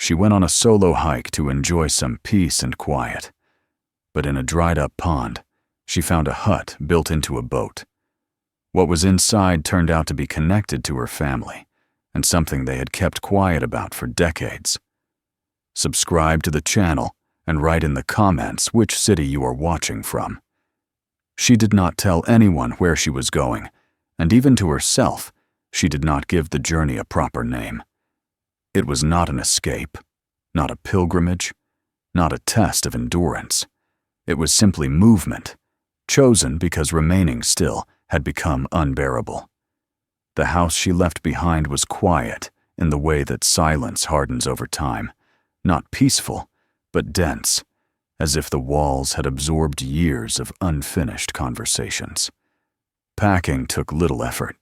She went on a solo hike to enjoy some peace and quiet. But in a dried-up pond, she found a hut built into a boat. What was inside turned out to be connected to her family, and something they had kept quiet about for decades. Subscribe to the channel and write in the comments which city you are watching from. She did not tell anyone where she was going, and even to herself, she did not give the journey a proper name. It was not an escape, not a pilgrimage, not a test of endurance. It was simply movement, chosen because remaining still had become unbearable. The house she left behind was quiet in the way that silence hardens over time, not peaceful, but dense, as if the walls had absorbed years of unfinished conversations. Packing took little effort.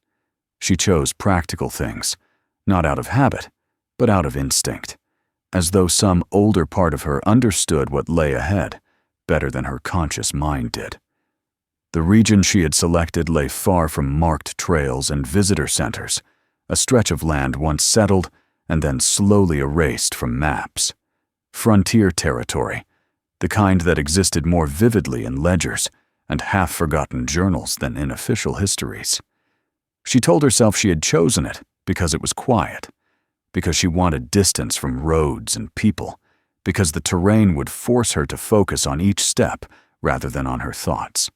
She chose practical things, not out of habit, but out of instinct, as though some older part of her understood what lay ahead better than her conscious mind did. The region she had selected lay far from marked trails and visitor centers, a stretch of land once settled and then slowly erased from maps. Frontier territory, the kind that existed more vividly in ledgers and half-forgotten journals than in official histories. She told herself she had chosen it because it was quiet, because she wanted distance from roads and people, because the terrain would force her to focus on each step rather than on her thoughts.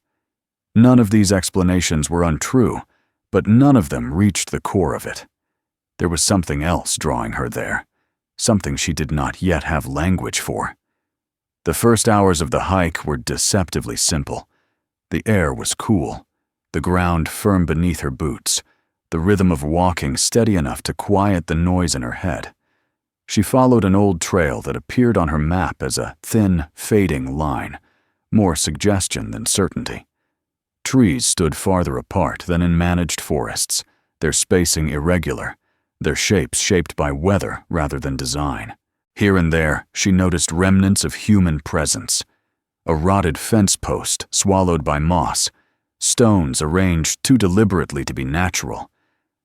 None of these explanations were untrue, but none of them reached the core of it. There was something else drawing her there, something she did not yet have language for. The first hours of the hike were deceptively simple. The air was cool, the ground firm beneath her boots, the rhythm of walking steady enough to quiet the noise in her head. She followed an old trail that appeared on her map as a thin, fading line, more suggestion than certainty. Trees stood farther apart than in managed forests, their spacing irregular, their shapes shaped by weather rather than design. Here and there, she noticed remnants of human presence. A rotted fence post swallowed by moss, stones arranged too deliberately to be natural,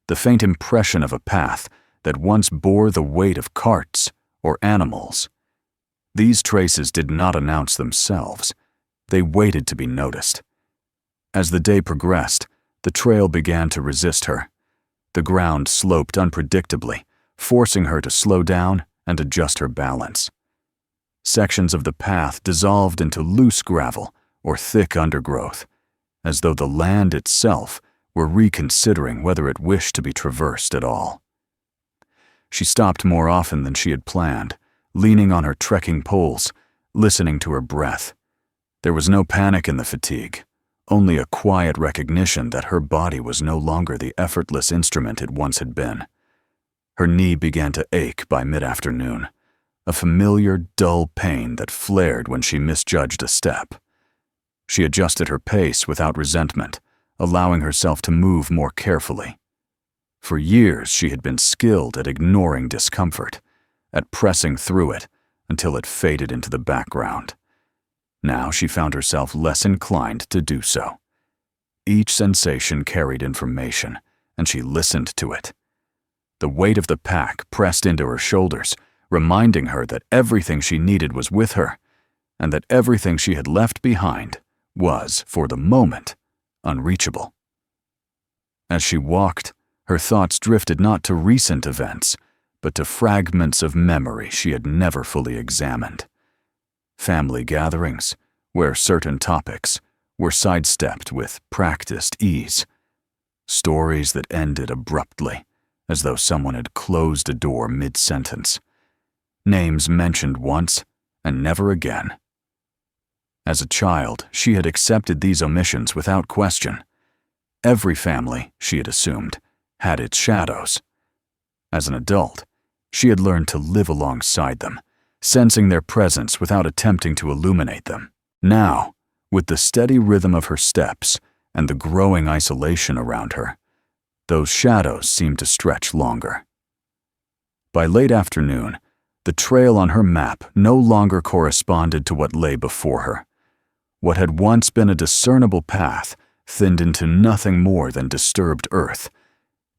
the faint impression of a path that once bore the weight of carts or animals. These traces did not announce themselves. They waited to be noticed. As the day progressed, the trail began to resist her. The ground sloped unpredictably, forcing her to slow down and adjust her balance. Sections of the path dissolved into loose gravel or thick undergrowth, as though the land itself were reconsidering whether it wished to be traversed at all. She stopped more often than she had planned, leaning on her trekking poles, listening to her breath. There was no panic in the fatigue, only a quiet recognition that her body was no longer the effortless instrument it once had been. Her knee began to ache by mid-afternoon, a familiar, dull pain that flared when she misjudged a step. She adjusted her pace without resentment, allowing herself to move more carefully. For years, she had been skilled at ignoring discomfort, at pressing through it until it faded into the background. Now she found herself less inclined to do so. Each sensation carried information, and she listened to it. The weight of the pack pressed into her shoulders, reminding her that everything she needed was with her, and that everything she had left behind was, for the moment, unreachable. As she walked, her thoughts drifted not to recent events, but to fragments of memory she had never fully examined. Family gatherings, where certain topics were sidestepped with practiced ease. Stories that ended abruptly, as though someone had closed a door mid-sentence. Names mentioned once and never again. As a child, she had accepted these omissions without question. Every family, she had assumed, had its shadows. As an adult, she had learned to live alongside them, sensing their presence without attempting to illuminate them. Now, with the steady rhythm of her steps and the growing isolation around her, those shadows seemed to stretch longer. By late afternoon, the trail on her map no longer corresponded to what lay before her. What had once been a discernible path thinned into nothing more than disturbed earth,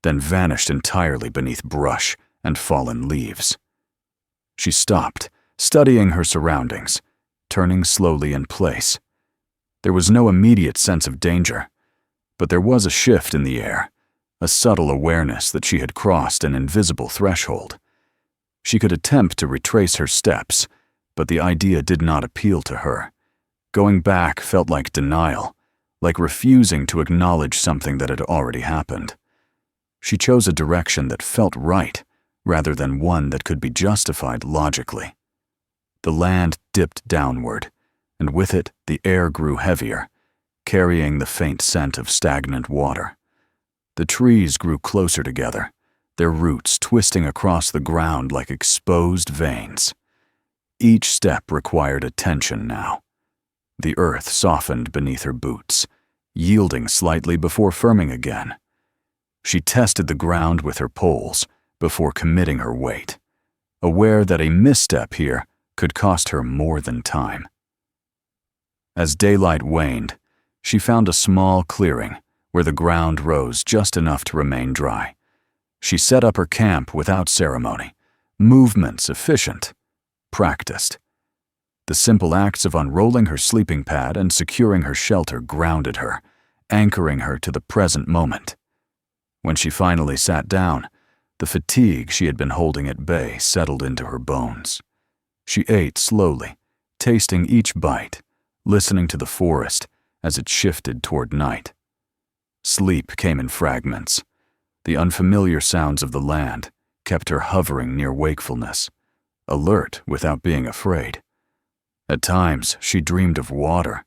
then vanished entirely beneath brush and fallen leaves. She stopped, studying her surroundings, turning slowly in place. There was no immediate sense of danger, but there was a shift in the air, a subtle awareness that she had crossed an invisible threshold. She could attempt to retrace her steps, but the idea did not appeal to her. Going back felt like denial, like refusing to acknowledge something that had already happened. She chose a direction that felt right, rather than one that could be justified logically. The land dipped downward, and with it the air grew heavier, carrying the faint scent of stagnant water. The trees grew closer together, their roots twisting across the ground like exposed veins. Each step required attention now. The earth softened beneath her boots, yielding slightly before firming again. She tested the ground with her poles before committing her weight, aware that a misstep here could cost her more than time. As daylight waned, she found a small clearing where the ground rose just enough to remain dry. She set up her camp without ceremony, movements efficient, practiced. The simple acts of unrolling her sleeping pad and securing her shelter grounded her, anchoring her to the present moment. When she finally sat down, the fatigue she had been holding at bay settled into her bones. She ate slowly, tasting each bite, listening to the forest as it shifted toward night. Sleep came in fragments. The unfamiliar sounds of the land kept her hovering near wakefulness, alert without being afraid. At times, she dreamed of water,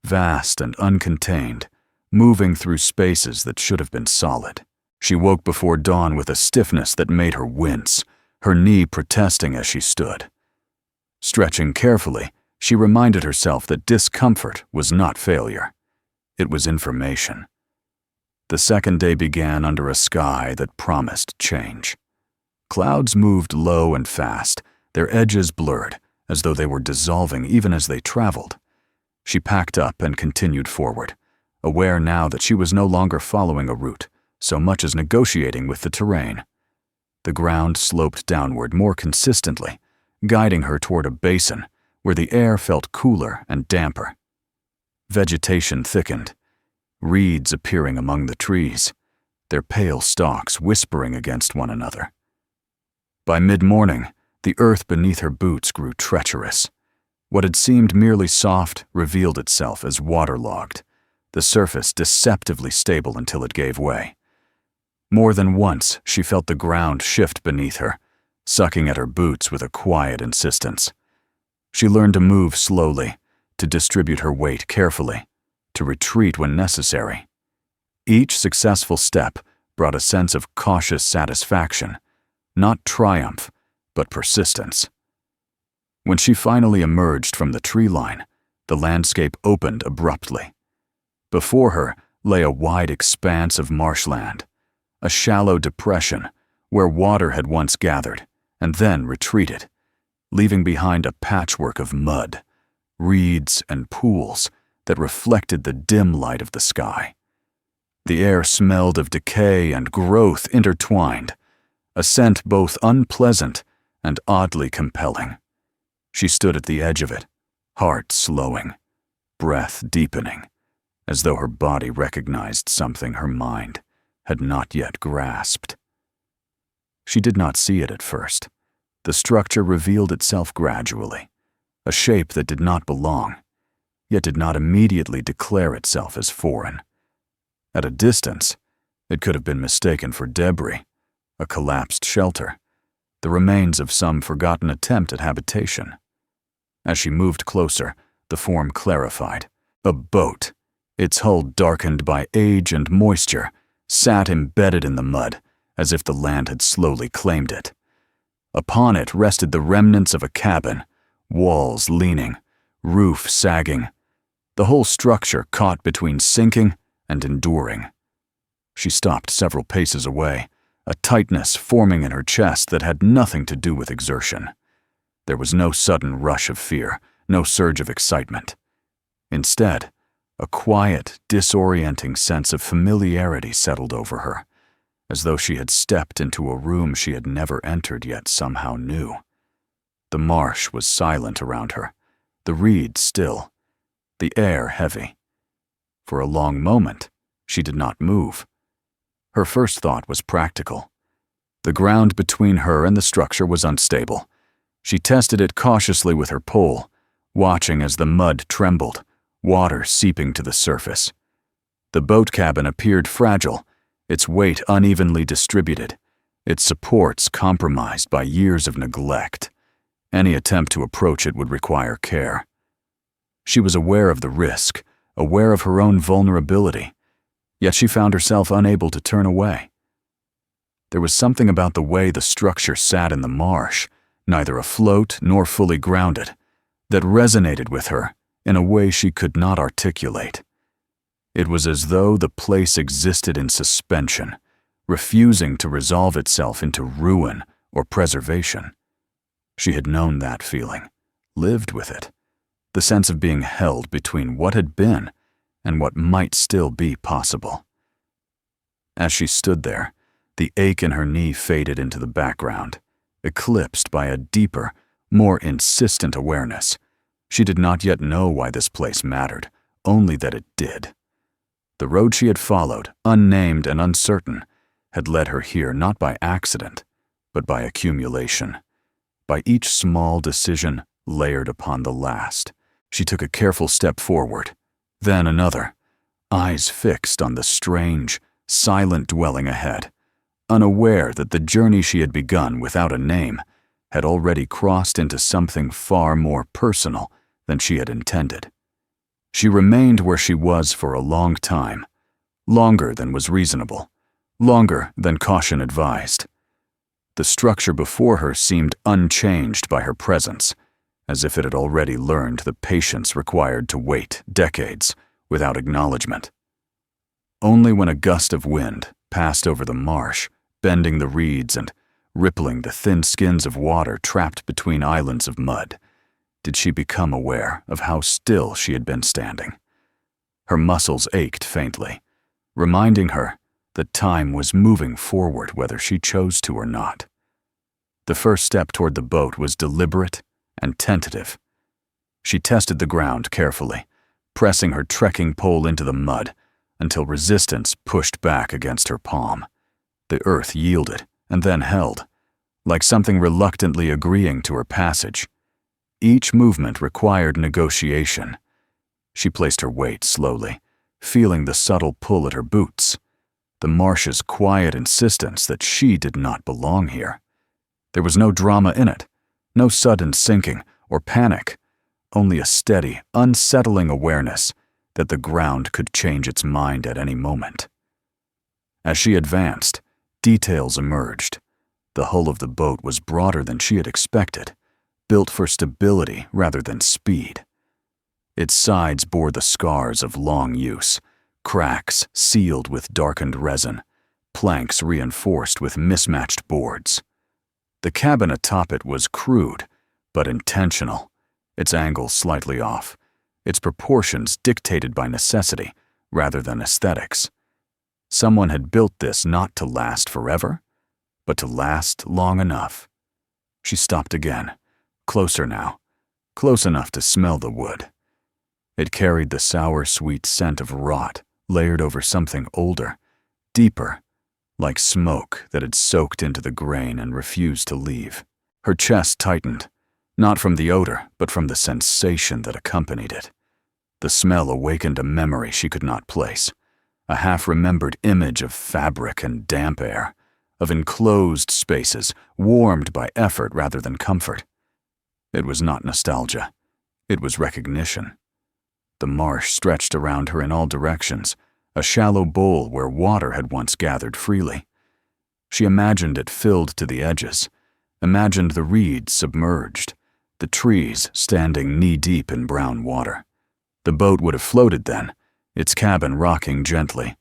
vast and uncontained, moving through spaces that should have been solid. She woke before dawn with a stiffness that made her wince, her knee protesting as she stood. Stretching carefully, she reminded herself that discomfort was not failure. It was information. The second day began under a sky that promised change. Clouds moved low and fast, their edges blurred, as though they were dissolving even as they traveled. She packed up and continued forward, aware now that she was no longer following a route, so much as negotiating with the terrain. The ground sloped downward more consistently, guiding her toward a basin where the air felt cooler and damper. Vegetation thickened, reeds appearing among the trees, their pale stalks whispering against one another. By mid-morning, the earth beneath her boots grew treacherous. What had seemed merely soft revealed itself as waterlogged, the surface deceptively stable until it gave way. More than once, she felt the ground shift beneath her, sucking at her boots with a quiet insistence. She learned to move slowly, to distribute her weight carefully, to retreat when necessary. Each successful step brought a sense of cautious satisfaction, not triumph, but persistence. When she finally emerged from the tree line, the landscape opened abruptly. Before her lay a wide expanse of marshland, a shallow depression where water had once gathered and then retreated, leaving behind a patchwork of mud, reeds, and pools that reflected the dim light of the sky. The air smelled of decay and growth intertwined, a scent both unpleasant and oddly compelling. She stood at the edge of it, heart slowing, breath deepening, as though her body recognized something her mind had not yet grasped. She did not see it at first. The structure revealed itself gradually, a shape that did not belong, yet did not immediately declare itself as foreign. At a distance, it could have been mistaken for debris, a collapsed shelter, the remains of some forgotten attempt at habitation. As she moved closer, the form clarified. A boat, its hull darkened by age and moisture, sat embedded in the mud, as if the land had slowly claimed it. Upon it rested the remnants of a cabin, walls leaning, roof sagging, the whole structure caught between sinking and enduring. She stopped several paces away, a tightness forming in her chest that had nothing to do with exertion. There was no sudden rush of fear, no surge of excitement. Instead, a quiet, disorienting sense of familiarity settled over her, as though she had stepped into a room she had never entered yet somehow knew. The marsh was silent around her, the reeds still, the air heavy. For a long moment, she did not move. Her first thought was practical. The ground between her and the structure was unstable. She tested it cautiously with her pole, watching as the mud trembled, water seeping to the surface. The boat cabin appeared fragile, its weight unevenly distributed, its supports compromised by years of neglect. Any attempt to approach it would require care. She was aware of the risk, aware of her own vulnerability, yet she found herself unable to turn away. There was something about the way the structure sat in the marsh, neither afloat nor fully grounded, that resonated with her in a way she could not articulate. It was as though the place existed in suspension, refusing to resolve itself into ruin or preservation. She had known that feeling, lived with it, the sense of being held between what had been and what might still be possible. As she stood there, the ache in her knee faded into the background, eclipsed by a deeper, more insistent awareness. She did not yet know why this place mattered, only that it did. The road she had followed, unnamed and uncertain, had led her here not by accident, but by accumulation. By each small decision layered upon the last. She took a careful step forward, then another, eyes fixed on the strange, silent dwelling ahead, unaware that the journey she had begun without a name had already crossed into something far more personal than she had intended. She remained where she was for a long time, longer than was reasonable, longer than caution advised. The structure before her seemed unchanged by her presence, as if it had already learned the patience required to wait decades without acknowledgement. Only when a gust of wind passed over the marsh, bending the reeds and rippling the thin skins of water trapped between islands of mud, did she become aware of how still she had been standing. Her muscles ached faintly, reminding her that time was moving forward whether she chose to or not. The first step toward the boat was deliberate and tentative. She tested the ground carefully, pressing her trekking pole into the mud until resistance pushed back against her palm. The earth yielded and then held, like something reluctantly agreeing to her passage. Each movement required negotiation. She placed her weight slowly, feeling the subtle pull at her boots, the marsh's quiet insistence that she did not belong here. There was no drama in it, no sudden sinking or panic, only a steady, unsettling awareness that the ground could change its mind at any moment. As she advanced, details emerged. The hull of the boat was broader than she had expected, built for stability rather than speed. Its sides bore the scars of long use, cracks sealed with darkened resin, planks reinforced with mismatched boards. The cabin atop it was crude, but intentional, its angle slightly off, its proportions dictated by necessity rather than aesthetics. Someone had built this not to last forever, but to last long enough. She stopped again, closer now, close enough to smell the wood. It carried the sour, sweet scent of rot layered over something older, deeper, like smoke that had soaked into the grain and refused to leave. Her chest tightened, not from the odor, but from the sensation that accompanied it. The smell awakened a memory she could not place, a half-remembered image of fabric and damp air, of enclosed spaces warmed by effort rather than comfort. It was not nostalgia. It was recognition. The marsh stretched around her in all directions, a shallow bowl where water had once gathered freely. She imagined it filled to the edges, imagined the reeds submerged, the trees standing knee-deep in brown water. The boat would have floated then, its cabin rocking gently,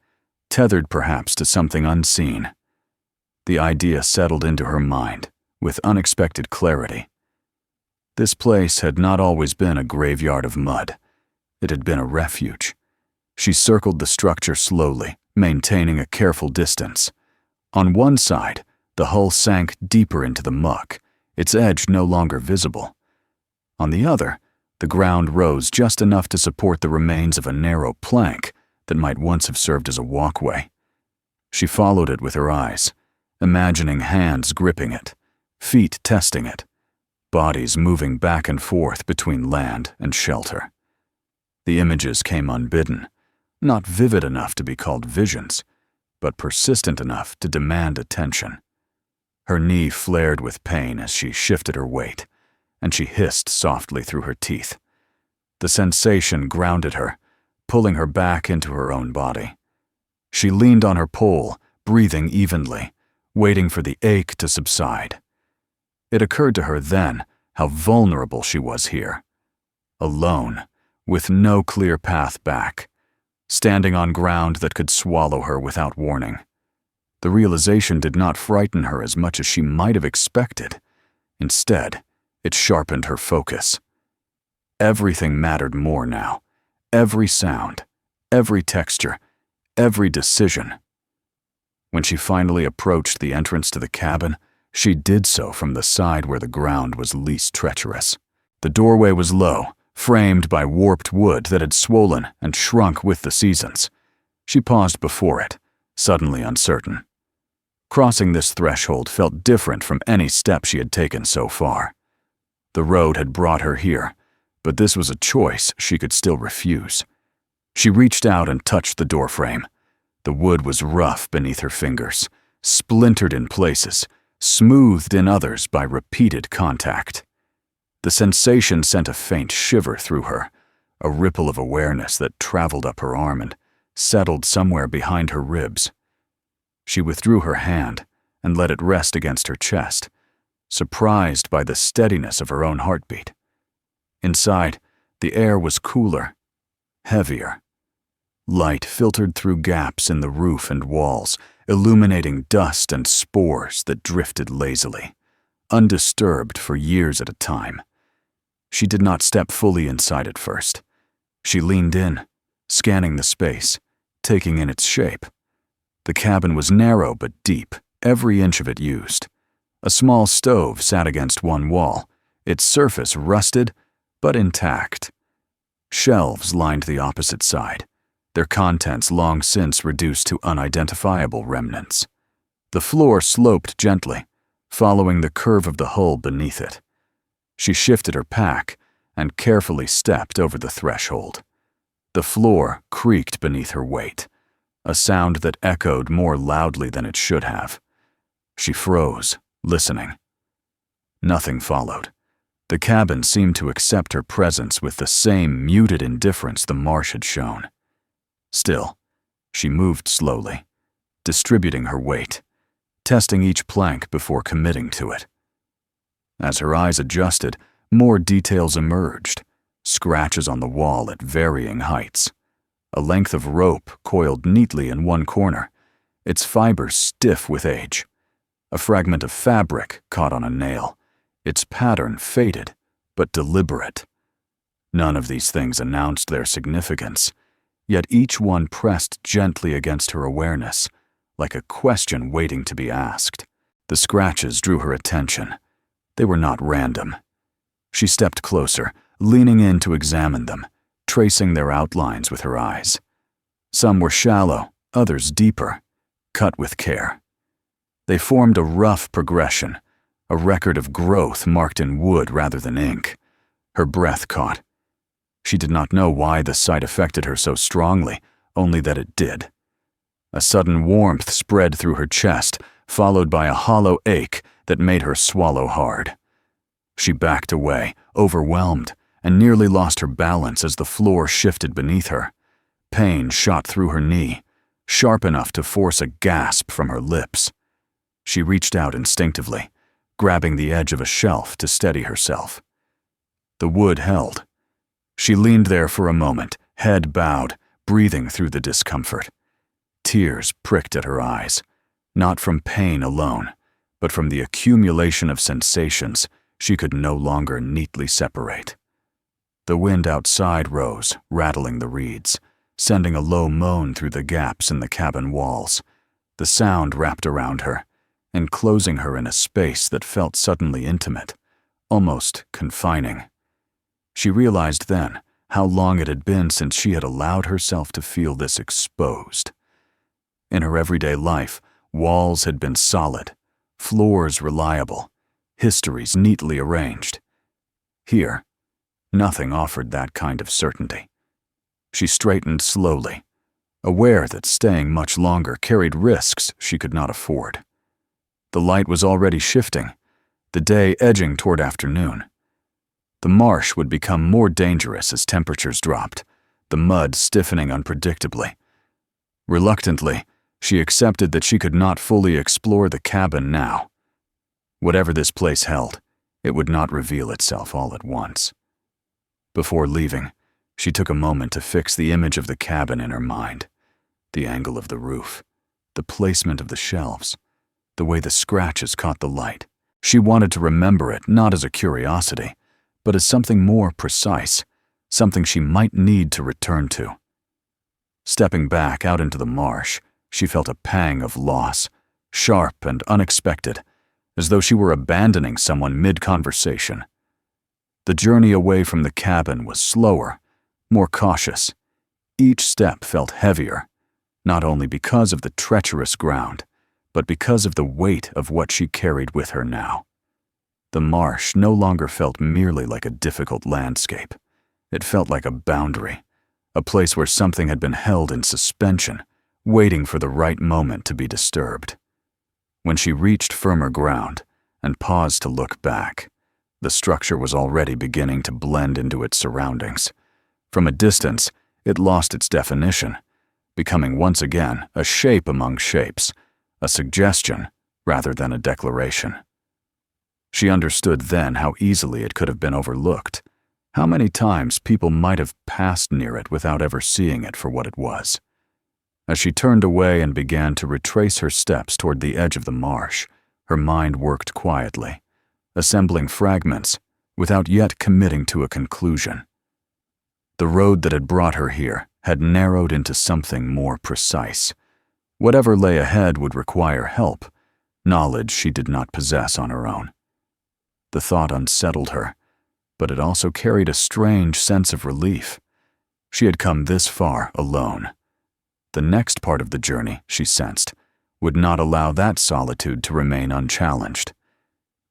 tethered perhaps to something unseen. The idea settled into her mind with unexpected clarity. This place had not always been a graveyard of mud. It had been a refuge. She circled the structure slowly, maintaining a careful distance. On one side, the hull sank deeper into the muck, its edge no longer visible. On the other, the ground rose just enough to support the remains of a narrow plank that might once have served as a walkway. She followed it with her eyes, imagining hands gripping it, feet testing it, bodies moving back and forth between land and shelter. The images came unbidden, not vivid enough to be called visions, but persistent enough to demand attention. Her knee flared with pain as she shifted her weight, and she hissed softly through her teeth. The sensation grounded her, pulling her back into her own body. She leaned on her pole, breathing evenly, waiting for the ache to subside. It occurred to her then how vulnerable she was here. Alone, with no clear path back, standing on ground that could swallow her without warning. The realization did not frighten her as much as she might have expected. Instead, it sharpened her focus. Everything mattered more now. Every sound, every texture, every decision. When she finally approached the entrance to the cabin, she did so from the side where the ground was least treacherous. The doorway was low, framed by warped wood that had swollen and shrunk with the seasons. She paused before it, suddenly uncertain. Crossing this threshold felt different from any step she had taken so far. The road had brought her here, but this was a choice she could still refuse. She reached out and touched the doorframe. The wood was rough beneath her fingers, splintered in places, smoothed in others by repeated contact. The sensation sent a faint shiver through her, a ripple of awareness that traveled up her arm and settled somewhere behind her ribs. She withdrew her hand and let it rest against her chest, surprised by the steadiness of her own heartbeat. Inside, the air was cooler, heavier. Light filtered through gaps in the roof and walls, illuminating dust and spores that drifted lazily, undisturbed for years at a time. She did not step fully inside at first. She leaned in, scanning the space, taking in its shape. The cabin was narrow but deep, every inch of it used. A small stove sat against one wall, its surface rusted but intact. Shelves lined the opposite side, their contents long since reduced to unidentifiable remnants. The floor sloped gently, following the curve of the hull beneath it. She shifted her pack and carefully stepped over the threshold. The floor creaked beneath her weight, a sound that echoed more loudly than it should have. She froze, listening. Nothing followed. The cabin seemed to accept her presence with the same muted indifference the marsh had shown. Still, she moved slowly, distributing her weight, testing each plank before committing to it. As her eyes adjusted, more details emerged, scratches on the wall at varying heights. A length of rope coiled neatly in one corner, its fibers stiff with age. A fragment of fabric caught on a nail, its pattern faded but deliberate. None of these things announced their significance, yet each one pressed gently against her awareness, like a question waiting to be asked. The scratches drew her attention. They were not random. She stepped closer, leaning in to examine them, tracing their outlines with her eyes. Some were shallow, others deeper, cut with care. They formed a rough progression, a record of growth marked in wood rather than ink. Her breath caught. She did not know why the sight affected her so strongly, only that it did. A sudden warmth spread through her chest, followed by a hollow ache that made her swallow hard. She backed away, overwhelmed, and nearly lost her balance as the floor shifted beneath her. Pain shot through her knee, sharp enough to force a gasp from her lips. She reached out instinctively, grabbing the edge of a shelf to steady herself. The wood held. She leaned there for a moment, head bowed, breathing through the discomfort. Tears pricked at her eyes, not from pain alone, but from the accumulation of sensations she could no longer neatly separate. The wind outside rose, rattling the reeds, sending a low moan through the gaps in the cabin walls. The sound wrapped around her, enclosing her in a space that felt suddenly intimate, almost confining. She realized then how long it had been since she had allowed herself to feel this exposed. In her everyday life, walls had been solid, floors reliable, histories neatly arranged. Here, nothing offered that kind of certainty. She straightened slowly, aware that staying much longer carried risks she could not afford. The light was already shifting, the day edging toward afternoon. The marsh would become more dangerous as temperatures dropped, the mud stiffening unpredictably. Reluctantly, she accepted that she could not fully explore the cabin now. Whatever this place held, it would not reveal itself all at once. Before leaving, she took a moment to fix the image of the cabin in her mind. The angle of the roof, the placement of the shelves, the way the scratches caught the light. She wanted to remember it not as a curiosity, but as something more precise, something she might need to return to. Stepping back out into the marsh, she felt a pang of loss, sharp and unexpected, as though she were abandoning someone mid-conversation. The journey away from the cabin was slower, more cautious. Each step felt heavier, not only because of the treacherous ground, but because of the weight of what she carried with her now. The marsh no longer felt merely like a difficult landscape. It felt like a boundary, a place where something had been held in suspension, waiting for the right moment to be disturbed. When she reached firmer ground and paused to look back, the structure was already beginning to blend into its surroundings. From a distance, it lost its definition, becoming once again a shape among shapes, a suggestion rather than a declaration. She understood then how easily it could have been overlooked, how many times people might have passed near it without ever seeing it for what it was. As she turned away and began to retrace her steps toward the edge of the marsh, her mind worked quietly, assembling fragments without yet committing to a conclusion. The road that had brought her here had narrowed into something more precise. Whatever lay ahead would require help, knowledge she did not possess on her own. The thought unsettled her, but it also carried a strange sense of relief. She had come this far alone. The next part of the journey, she sensed, would not allow that solitude to remain unchallenged.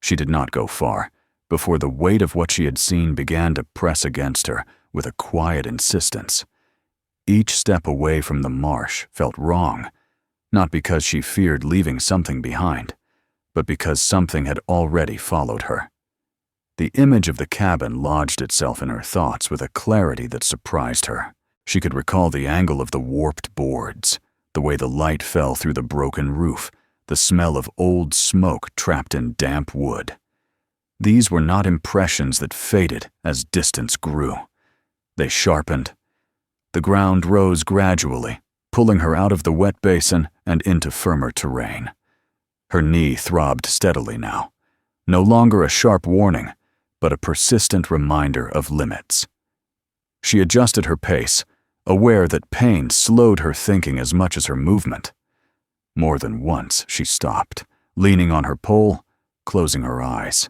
She did not go far before the weight of what she had seen began to press against her with a quiet insistence. Each step away from the marsh felt wrong, not because she feared leaving something behind, but because something had already followed her. The image of the cabin lodged itself in her thoughts with a clarity that surprised her. She could recall the angle of the warped boards, the way the light fell through the broken roof, the smell of old smoke trapped in damp wood. These were not impressions that faded as distance grew. They sharpened. The ground rose gradually, pulling her out of the wet basin and into firmer terrain. Her knee throbbed steadily now, no longer a sharp warning, but a persistent reminder of limits. She adjusted her pace, aware that pain slowed her thinking as much as her movement. More than once she stopped, leaning on her pole, closing her eyes.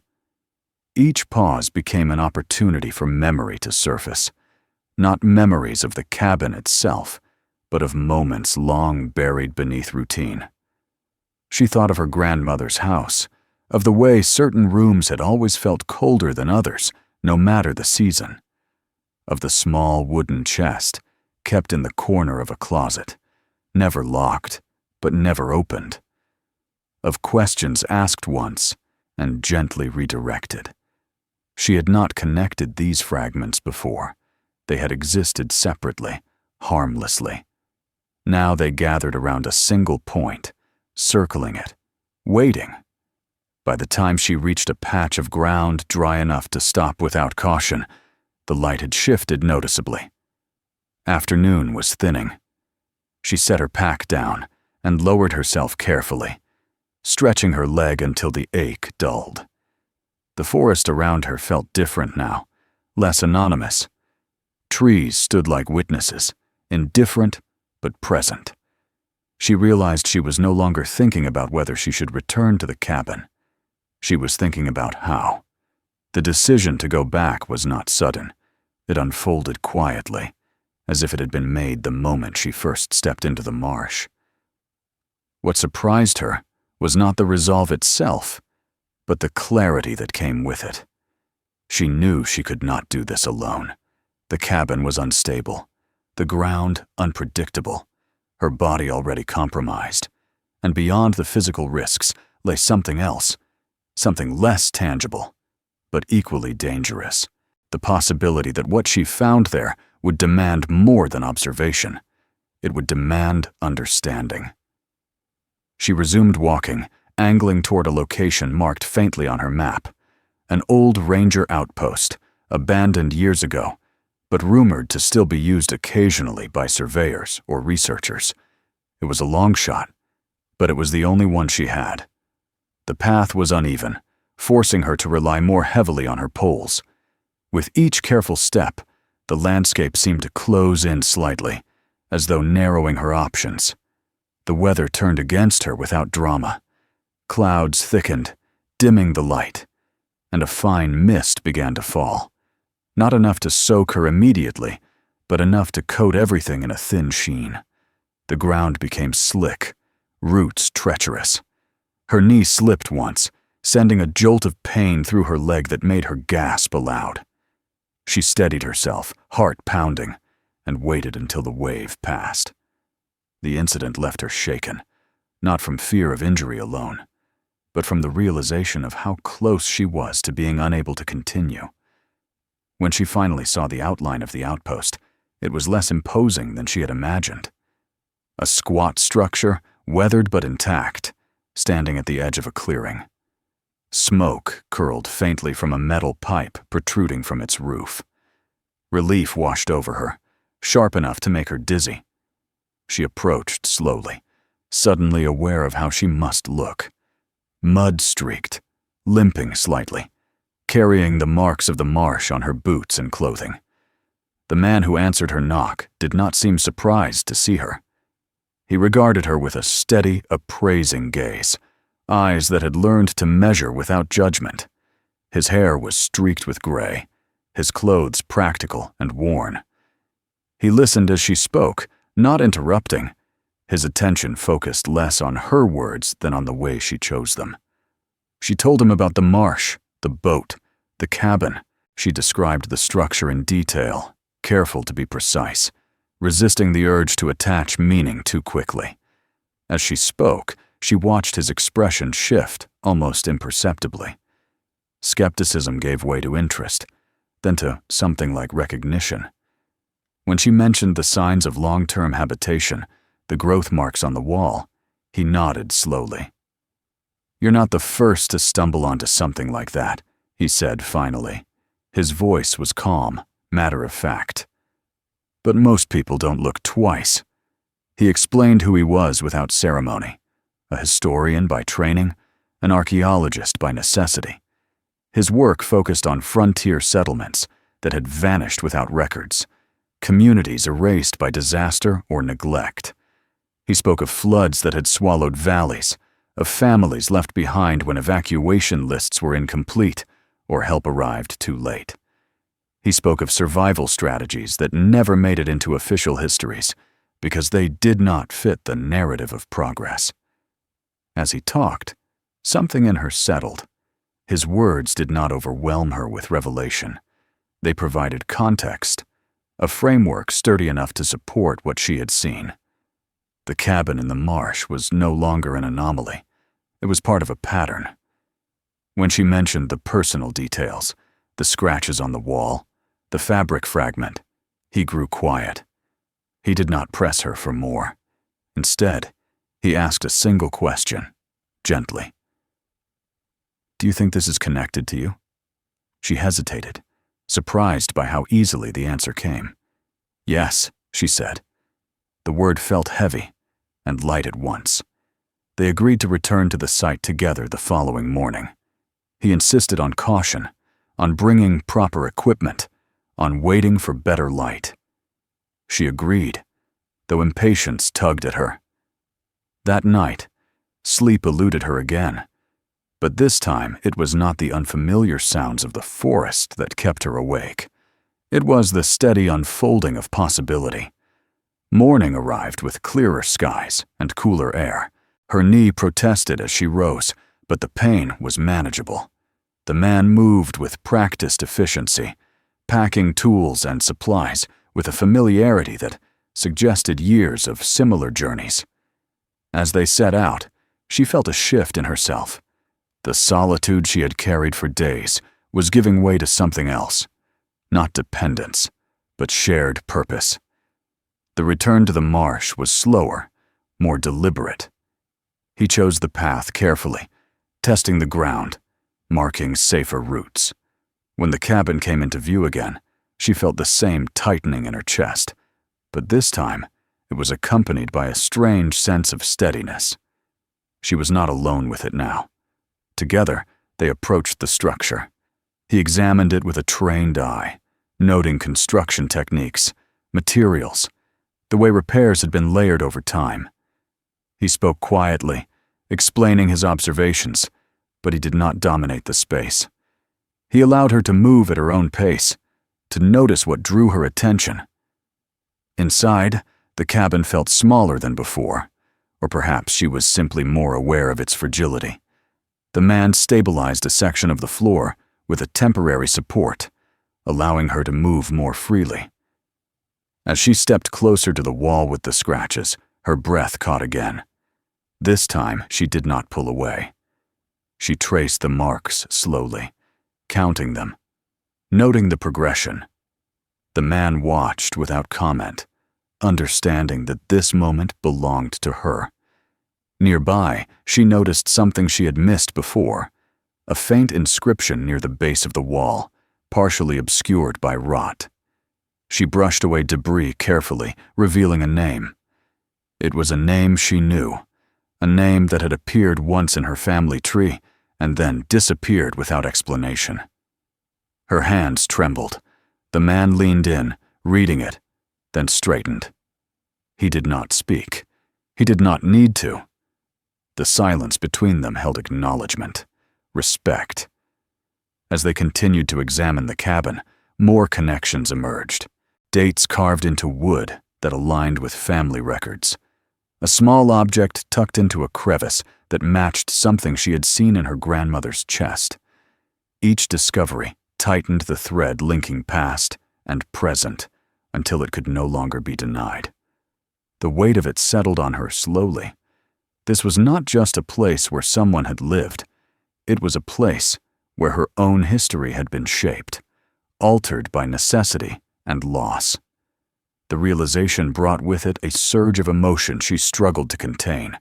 Each pause became an opportunity for memory to surface, not memories of the cabin itself, but of moments long buried beneath routine. She thought of her grandmother's house, of the way certain rooms had always felt colder than others, no matter the season, of the small wooden chest kept in the corner of a closet, never locked, but never opened, of questions asked once and gently redirected. She had not connected these fragments before. They had existed separately, harmlessly. Now they gathered around a single point, circling it, waiting. By the time she reached a patch of ground dry enough to stop without caution, the light had shifted noticeably. Afternoon was thinning. She set her pack down and lowered herself carefully, stretching her leg until the ache dulled. The forest around her felt different now, less anonymous. Trees stood like witnesses, indifferent but present. She realized she was no longer thinking about whether she should return to the cabin. She was thinking about how. The decision to go back was not sudden. It unfolded quietly, as if it had been made the moment she first stepped into the marsh. What surprised her was not the resolve itself, but the clarity that came with it. She knew she could not do this alone. The cabin was unstable, the ground unpredictable, her body already compromised, and beyond the physical risks lay something else, something less tangible, but equally dangerous. The possibility that what she found there would demand more than observation. It would demand understanding. She resumed walking, angling toward a location marked faintly on her map. An old ranger outpost, abandoned years ago, but rumored to still be used occasionally by surveyors or researchers. It was a long shot, but it was the only one she had. The path was uneven, forcing her to rely more heavily on her poles. With each careful step, the landscape seemed to close in slightly, as though narrowing her options. The weather turned against her without drama. Clouds thickened, dimming the light, and a fine mist began to fall. Not enough to soak her immediately, but enough to coat everything in a thin sheen. The ground became slick, roots treacherous. Her knee slipped once, sending a jolt of pain through her leg that made her gasp aloud. She steadied herself, heart pounding, and waited until the wave passed. The incident left her shaken, not from fear of injury alone, but from the realization of how close she was to being unable to continue. When she finally saw the outline of the outpost, it was less imposing than she had imagined. A squat structure, weathered but intact, standing at the edge of a clearing. Smoke curled faintly from a metal pipe protruding from its roof. Relief washed over her, sharp enough to make her dizzy. She approached slowly, suddenly aware of how she must look. Mud-streaked, limping slightly, carrying the marks of the marsh on her boots and clothing. The man who answered her knock did not seem surprised to see her. He regarded her with a steady, appraising gaze, eyes that had learned to measure without judgment. His hair was streaked with gray, his clothes practical and worn. He listened as she spoke, not interrupting, his attention focused less on her words than on the way she chose them. She told him about the marsh, the boat, the cabin. She described the structure in detail, careful to be precise, resisting the urge to attach meaning too quickly. As she spoke, she watched his expression shift almost imperceptibly. Skepticism gave way to interest, then to something like recognition. When she mentioned the signs of long-term habitation, the growth marks on the wall, he nodded slowly. "You're not the first to stumble onto something like that," he said finally. His voice was calm, matter-of-fact. "But most people don't look twice." He explained who he was without ceremony. A historian by training, an archaeologist by necessity. His work focused on frontier settlements that had vanished without records, communities erased by disaster or neglect. He spoke of floods that had swallowed valleys, of families left behind when evacuation lists were incomplete or help arrived too late. He spoke of survival strategies that never made it into official histories because they did not fit the narrative of progress. As he talked, something in her settled. His words did not overwhelm her with revelation. They provided context, a framework sturdy enough to support what she had seen. The cabin in the marsh was no longer an anomaly. It was part of a pattern. When she mentioned the personal details, the scratches on the wall, the fabric fragment, he grew quiet. He did not press her for more. Instead, he asked a single question, gently. "Do you think this is connected to you?" She hesitated, surprised by how easily the answer came. "Yes," she said. The word felt heavy and light at once. They agreed to return to the site together the following morning. He insisted on caution, on bringing proper equipment, on waiting for better light. She agreed, though impatience tugged at her. That night, sleep eluded her again. But this time, it was not the unfamiliar sounds of the forest that kept her awake. It was the steady unfolding of possibility. Morning arrived with clearer skies and cooler air. Her knee protested as she rose, but the pain was manageable. The man moved with practiced efficiency, packing tools and supplies with a familiarity that suggested years of similar journeys. As they set out, she felt a shift in herself. The solitude she had carried for days was giving way to something else. Not dependence, but shared purpose. The return to the marsh was slower, more deliberate. He chose the path carefully, testing the ground, marking safer routes. When the cabin came into view again, she felt the same tightening in her chest, but this time it was accompanied by a strange sense of steadiness. She was not alone with it now. Together, they approached the structure. He examined it with a trained eye, noting construction techniques, materials, the way repairs had been layered over time. He spoke quietly, explaining his observations, but he did not dominate the space. He allowed her to move at her own pace, to notice what drew her attention. Inside, the cabin felt smaller than before, or perhaps she was simply more aware of its fragility. The man stabilized a section of the floor with a temporary support, allowing her to move more freely. As she stepped closer to the wall with the scratches, her breath caught again. This time, she did not pull away. She traced the marks slowly, counting them, noting the progression. The man watched without comment, understanding that this moment belonged to her. Nearby, she noticed something she had missed before, a faint inscription near the base of the wall, partially obscured by rot. She brushed away debris carefully, revealing a name. It was a name she knew, a name that had appeared once in her family tree and then disappeared without explanation. Her hands trembled. The man leaned in, reading it, then straightened. He did not speak. He did not need to. The silence between them held acknowledgement, respect. As they continued to examine the cabin, more connections emerged. Dates carved into wood that aligned with family records. A small object tucked into a crevice that matched something she had seen in her grandmother's chest. Each discovery tightened the thread linking past and present until it could no longer be denied. The weight of it settled on her slowly. This was not just a place where someone had lived. It was a place where her own history had been shaped, altered by necessity and loss. The realization brought with it a surge of emotion she struggled to contain.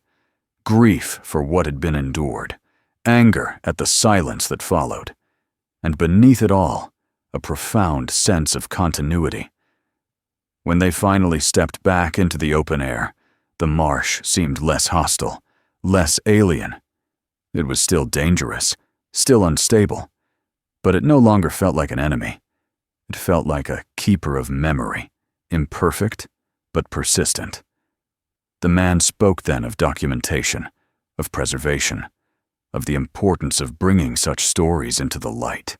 Grief for what had been endured, anger at the silence that followed, and beneath it all, a profound sense of continuity. When they finally stepped back into the open air, the marsh seemed less hostile, less alien. It was still dangerous, still unstable, but it no longer felt like an enemy. It felt like a keeper of memory, imperfect but persistent. The man spoke then of documentation, of preservation, of the importance of bringing such stories into the light.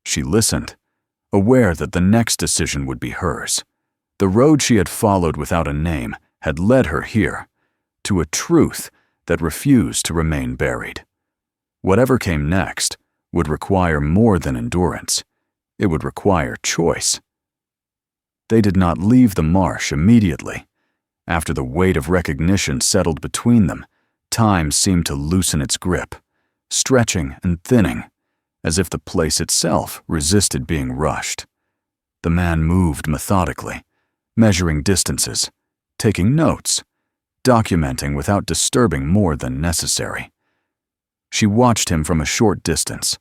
She listened, aware that the next decision would be hers. The road she had followed without a name had led her here, to a truth that refused to remain buried. Whatever came next would require more than endurance. It would require choice. They did not leave the marsh immediately. After the weight of recognition settled between them, time seemed to loosen its grip, stretching and thinning, as if the place itself resisted being rushed. The man moved methodically, measuring distances, taking notes, documenting without disturbing more than necessary. She watched him from a short distance,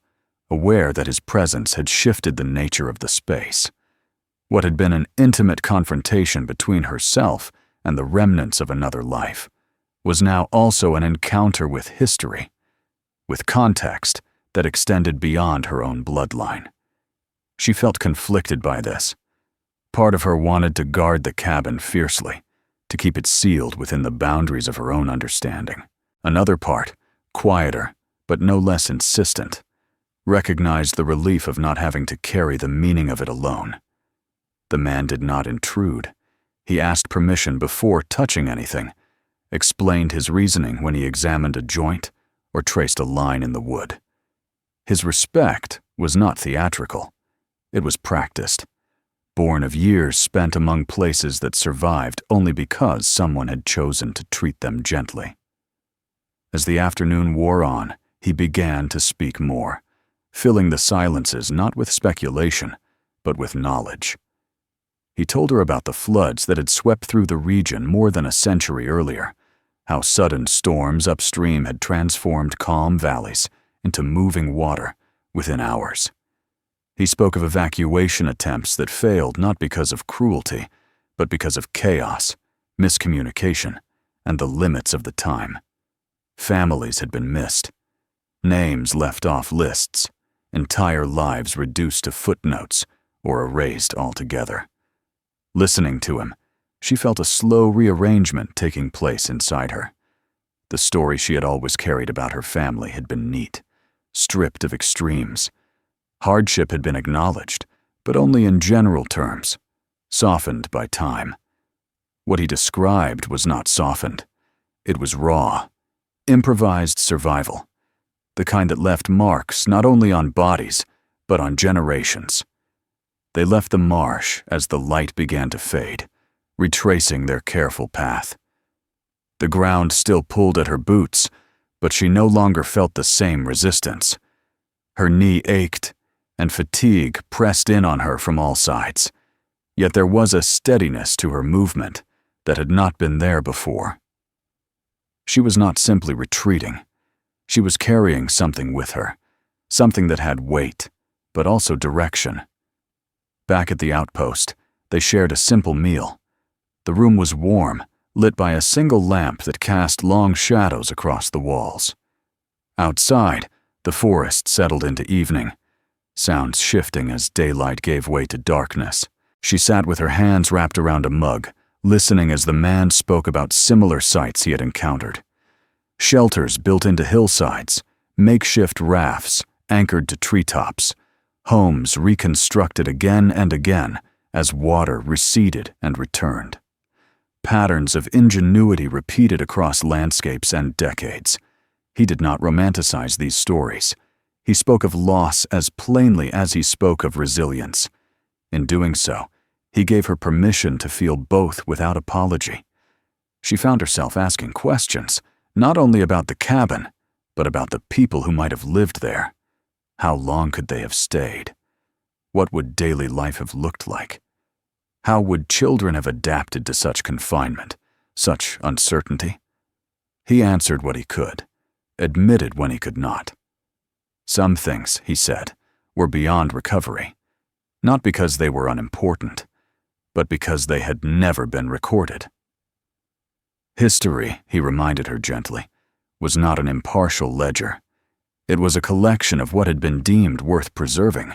aware that his presence had shifted the nature of the space. What had been an intimate confrontation between herself and the remnants of another life was now also an encounter with history, with context that extended beyond her own bloodline. She felt conflicted by this. Part of her wanted to guard the cabin fiercely, to keep it sealed within the boundaries of her own understanding. Another part, quieter, but no less insistent, recognized the relief of not having to carry the meaning of it alone. The man did not intrude. He asked permission before touching anything, explained his reasoning when he examined a joint or traced a line in the wood. His respect was not theatrical. It was practiced, born of years spent among places that survived only because someone had chosen to treat them gently. As the afternoon wore on, he began to speak more, filling the silences not with speculation, but with knowledge. He told her about the floods that had swept through the region more than a century earlier, how sudden storms upstream had transformed calm valleys into moving water within hours. He spoke of evacuation attempts that failed not because of cruelty, but because of chaos, miscommunication, and the limits of the time. Families had been missed, names left off lists, entire lives reduced to footnotes or erased altogether. Listening to him, she felt a slow rearrangement taking place inside her. The story she had always carried about her family had been neat, stripped of extremes. Hardship had been acknowledged, but only in general terms, softened by time. What he described was not softened. It was raw, improvised survival, the kind that left marks not only on bodies, but on generations. They left the marsh as the light began to fade, retracing their careful path. The ground still pulled at her boots, but she no longer felt the same resistance. Her knee ached, and fatigue pressed in on her from all sides. Yet there was a steadiness to her movement that had not been there before. She was not simply retreating. She was carrying something with her, something that had weight, but also direction. Back at the outpost, they shared a simple meal. The room was warm, lit by a single lamp that cast long shadows across the walls. Outside, the forest settled into evening, sounds shifting as daylight gave way to darkness. She sat with her hands wrapped around a mug, listening as the man spoke about similar sights he had encountered. Shelters built into hillsides, makeshift rafts anchored to treetops, homes reconstructed again and again as water receded and returned. Patterns of ingenuity repeated across landscapes and decades. He did not romanticize these stories. He spoke of loss as plainly as he spoke of resilience. In doing so, he gave her permission to feel both without apology. She found herself asking questions, not only about the cabin, but about the people who might have lived there. How long could they have stayed? What would daily life have looked like? How would children have adapted to such confinement, such uncertainty? He answered what he could, admitted when he could not. Some things, he said, were beyond recovery, not because they were unimportant, but because they had never been recorded. History, he reminded her gently, was not an impartial ledger. It was a collection of what had been deemed worth preserving.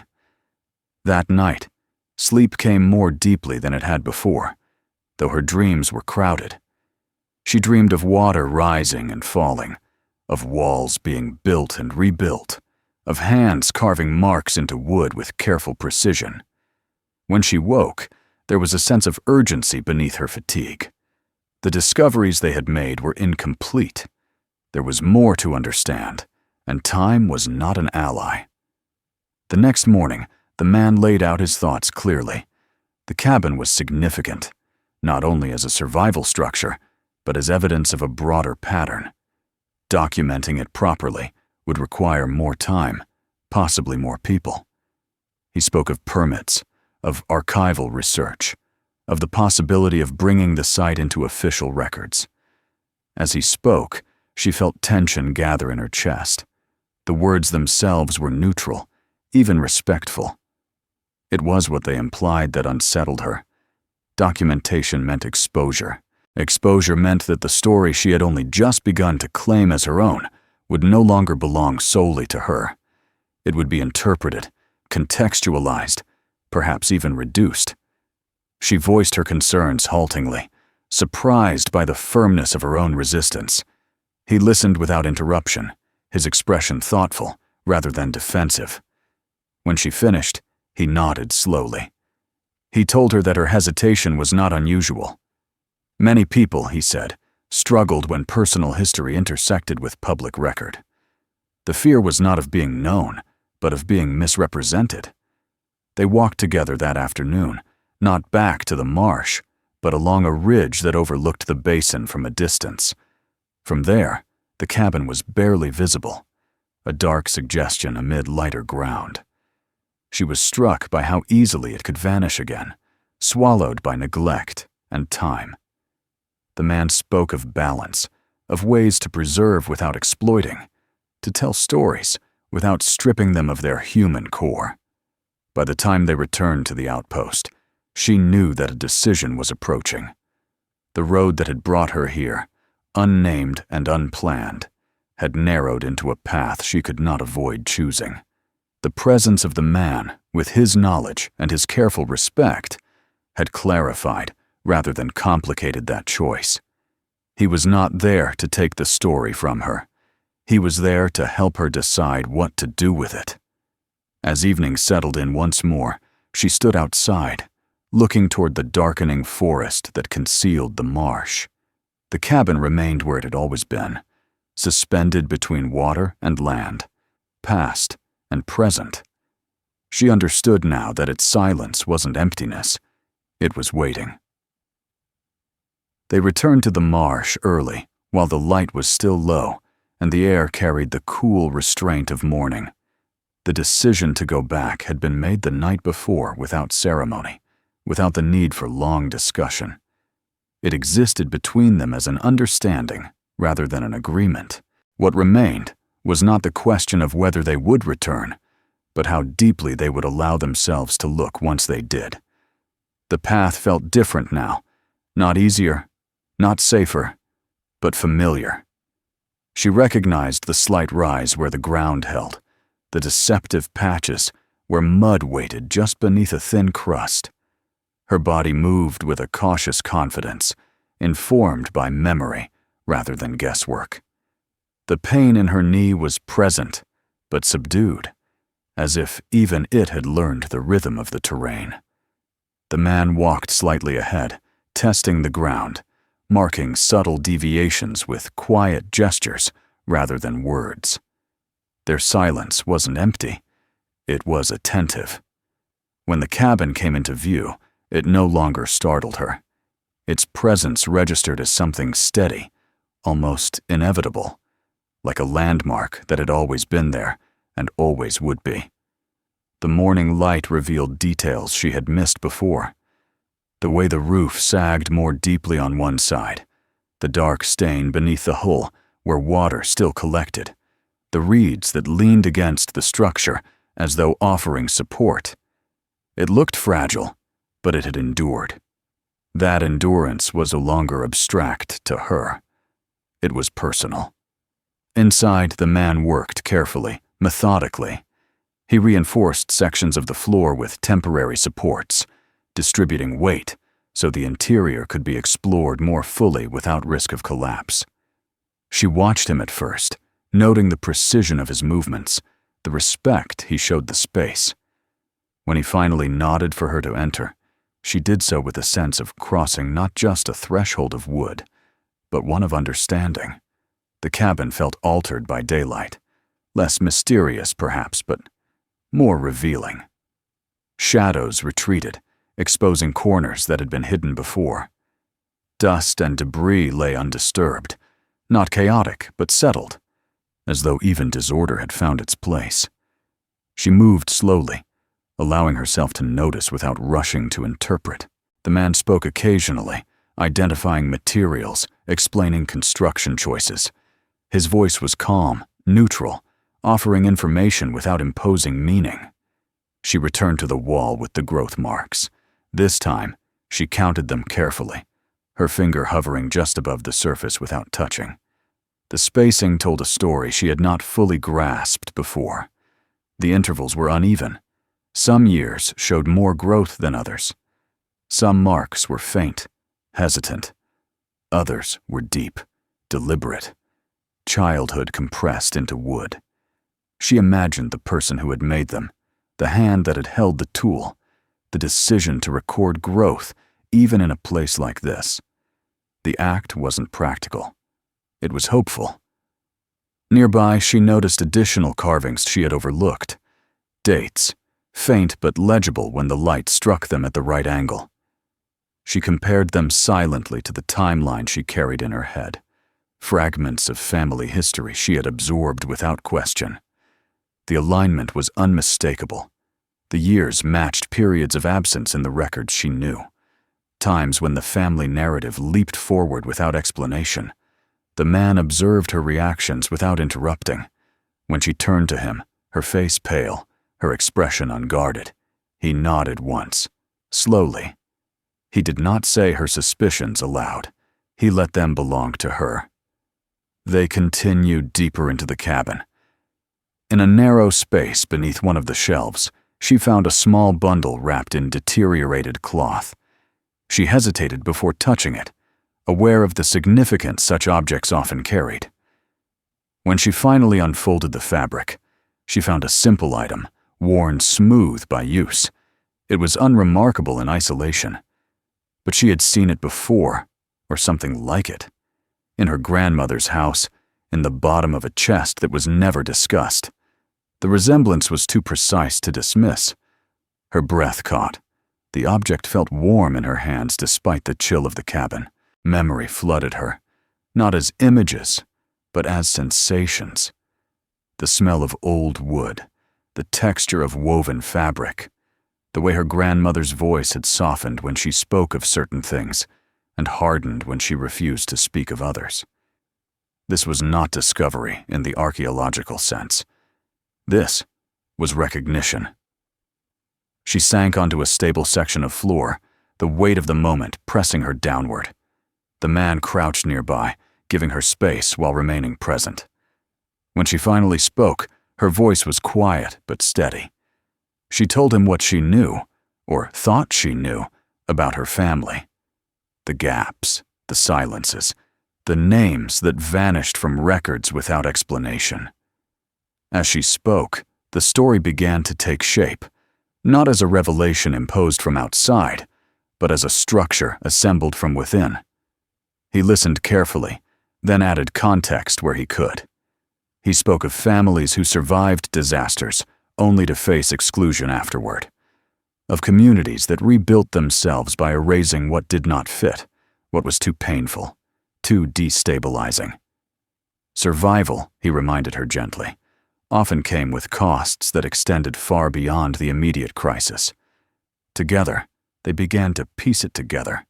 That night, sleep came more deeply than it had before, though her dreams were crowded. She dreamed of water rising and falling, of walls being built and rebuilt, of hands carving marks into wood with careful precision. When she woke, there was a sense of urgency beneath her fatigue. The discoveries they had made were incomplete. There was more to understand, and time was not an ally. The next morning, the man laid out his thoughts clearly. The cabin was significant, not only as a survival structure, but as evidence of a broader pattern. Documenting it properly would require more time, possibly more people. He spoke of permits, of archival research, of the possibility of bringing the site into official records. As he spoke, she felt tension gather in her chest. The words themselves were neutral, even respectful. It was what they implied that unsettled her. Documentation meant exposure. Exposure meant that the story she had only just begun to claim as her own would no longer belong solely to her. It would be interpreted, contextualized, perhaps even reduced. She voiced her concerns haltingly, surprised by the firmness of her own resistance. He listened without interruption, his expression thoughtful rather than defensive. When she finished, he nodded slowly. He told her that her hesitation was not unusual. Many people, he said, struggled when personal history intersected with public record. The fear was not of being known, but of being misrepresented. They walked together that afternoon, not back to the marsh, but along a ridge that overlooked the basin from a distance. From there, the cabin was barely visible, a dark suggestion amid lighter ground. She was struck by how easily it could vanish again, swallowed by neglect and time. The man spoke of balance, of ways to preserve without exploiting, to tell stories without stripping them of their human core. By the time they returned to the outpost, she knew that a decision was approaching. The road that had brought her here, unnamed and unplanned, had narrowed into a path she could not avoid choosing. The presence of the man, with his knowledge and his careful respect, had clarified rather than complicated that choice. He was not there to take the story from her. He was there to help her decide what to do with it. As evening settled in once more, she stood outside, looking toward the darkening forest that concealed the marsh. The cabin remained where it had always been, suspended between water and land, past and present. She understood now that its silence wasn't emptiness, it was waiting. They returned to the marsh early, while the light was still low, and the air carried the cool restraint of morning. The decision to go back had been made the night before without ceremony, without the need for long discussion. It existed between them as an understanding rather than an agreement. What remained was not the question of whether they would return, but how deeply they would allow themselves to look once they did. The path felt different now, not easier, not safer, but familiar. She recognized the slight rise where the ground held, the deceptive patches where mud waited just beneath a thin crust. Her body moved with a cautious confidence, informed by memory rather than guesswork. The pain in her knee was present, but subdued, as if even it had learned the rhythm of the terrain. The man walked slightly ahead, testing the ground, marking subtle deviations with quiet gestures rather than words. Their silence wasn't empty, it was attentive. When the cabin came into view, it no longer startled her. Its presence registered as something steady, almost inevitable, like a landmark that had always been there and always would be. The morning light revealed details she had missed before. The way the roof sagged more deeply on one side, the dark stain beneath the hull where water still collected, the reeds that leaned against the structure as though offering support. It looked fragile, but it had endured. That endurance was no longer abstract to her. It was personal. Inside, the man worked carefully, methodically. He reinforced sections of the floor with temporary supports, distributing weight so the interior could be explored more fully without risk of collapse. She watched him at first, noting the precision of his movements, the respect he showed the space. When he finally nodded for her to enter, she did so with a sense of crossing not just a threshold of wood, but one of understanding. The cabin felt altered by daylight, less mysterious perhaps, but more revealing. Shadows retreated, exposing corners that had been hidden before. Dust and debris lay undisturbed, not chaotic, but settled, as though even disorder had found its place. She moved slowly, allowing herself to notice without rushing to interpret. The man spoke occasionally, identifying materials, explaining construction choices. His voice was calm, neutral, offering information without imposing meaning. She returned to the wall with the growth marks. This time, she counted them carefully, her finger hovering just above the surface without touching. The spacing told a story she had not fully grasped before. The intervals were uneven. Some years showed more growth than others. Some marks were faint, hesitant, Others were deep, deliberate, childhood compressed into wood. She imagined the person who had made them, the hand that had held the tool, the decision to record growth, even in a place like this. The act wasn't practical. It was hopeful. Nearby, she noticed additional carvings she had overlooked. Dates, faint but legible when the light struck them at the right angle. She compared them silently to the timeline she carried in her head, fragments of family history she had absorbed without question. The alignment was unmistakable. The years matched periods of absence in the records she knew, times when the family narrative leaped forward without explanation. The man observed her reactions without interrupting. When she turned to him, her face pale, her expression unguarded, he nodded once, slowly. He did not say her suspicions aloud. He let them belong to her. They continued deeper into the cabin. In a narrow space beneath one of the shelves, she found a small bundle wrapped in deteriorated cloth. She hesitated before touching it, aware of the significance such objects often carried. When she finally unfolded the fabric, she found a simple item, worn smooth by use. It was unremarkable in isolation, but she had seen it before, or something like it, in her grandmother's house, in the bottom of a chest that was never discussed. The resemblance was too precise to dismiss. Her breath caught. The object felt warm in her hands despite the chill of the cabin. Memory flooded her, not as images, but as sensations. The smell of old wood, the texture of woven fabric, the way her grandmother's voice had softened when she spoke of certain things and hardened when she refused to speak of others. This was not discovery in the archaeological sense. This was recognition. She sank onto a stable section of floor, the weight of the moment pressing her downward. The man crouched nearby, giving her space while remaining present. When she finally spoke, her voice was quiet but steady. She told him what she knew, or thought she knew, about her family. The gaps, the silences, the names that vanished from records without explanation. As she spoke, the story began to take shape, not as a revelation imposed from outside, but as a structure assembled from within. He listened carefully, then added context where he could. He spoke of families who survived disasters only to face exclusion afterward, of communities that rebuilt themselves by erasing what did not fit, what was too painful, too destabilizing. Survival, he reminded her gently, often came with costs that extended far beyond the immediate crisis. Together, they began to piece it together.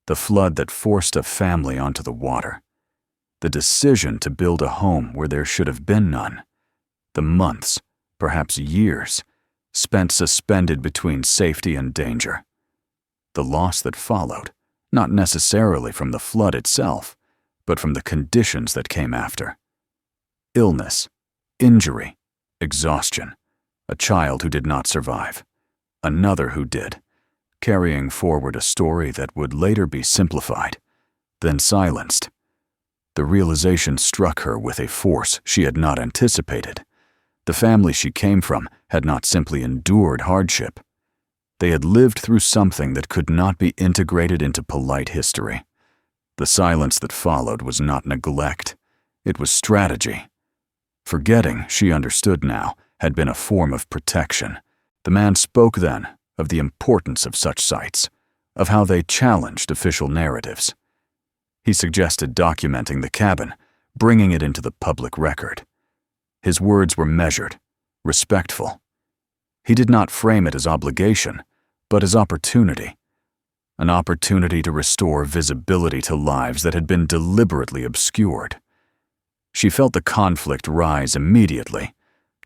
The flood that forced a family onto the water. The decision to build a home where there should have been none. The months, perhaps years, spent suspended between safety and danger. The loss that followed, not necessarily from the flood itself, but from the conditions that came after. Illness, injury, exhaustion, a child who did not survive, another who did, carrying forward a story that would later be simplified, then silenced. The realization struck her with a force she had not anticipated. The family she came from had not simply endured hardship. They had lived through something that could not be integrated into polite history. The silence that followed was not neglect. It was strategy. Forgetting, she understood now, had been a form of protection. The man spoke then of the importance of such sites, of how they challenged official narratives. He suggested documenting the cabin, bringing it into the public record. His words were measured, respectful. He did not frame it as obligation, but as opportunity. An opportunity to restore visibility to lives that had been deliberately obscured. She felt the conflict rise immediately.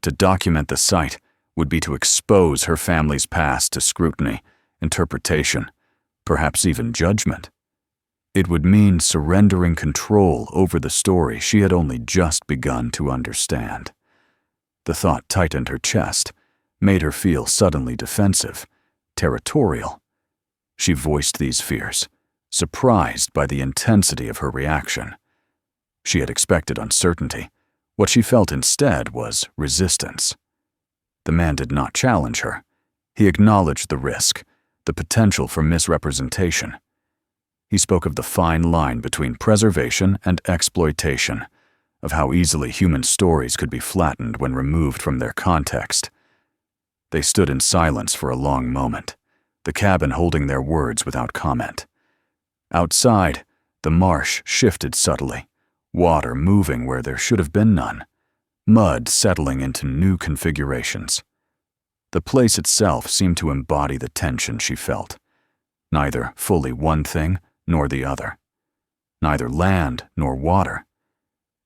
To document the site would be to expose her family's past to scrutiny, interpretation, perhaps even judgment. It would mean surrendering control over the story she had only just begun to understand. The thought tightened her chest, made her feel suddenly defensive, territorial. She voiced these fears, surprised by the intensity of her reaction. She had expected uncertainty. What she felt instead was resistance. The man did not challenge her. He acknowledged the risk, the potential for misrepresentation. He spoke of the fine line between preservation and exploitation, of how easily human stories could be flattened when removed from their context. They stood in silence for a long moment, the cabin holding their words without comment. Outside, the marsh shifted subtly, water moving where there should have been none, mud settling into new configurations. The place itself seemed to embody the tension she felt, neither fully one thing nor the other, neither land nor water,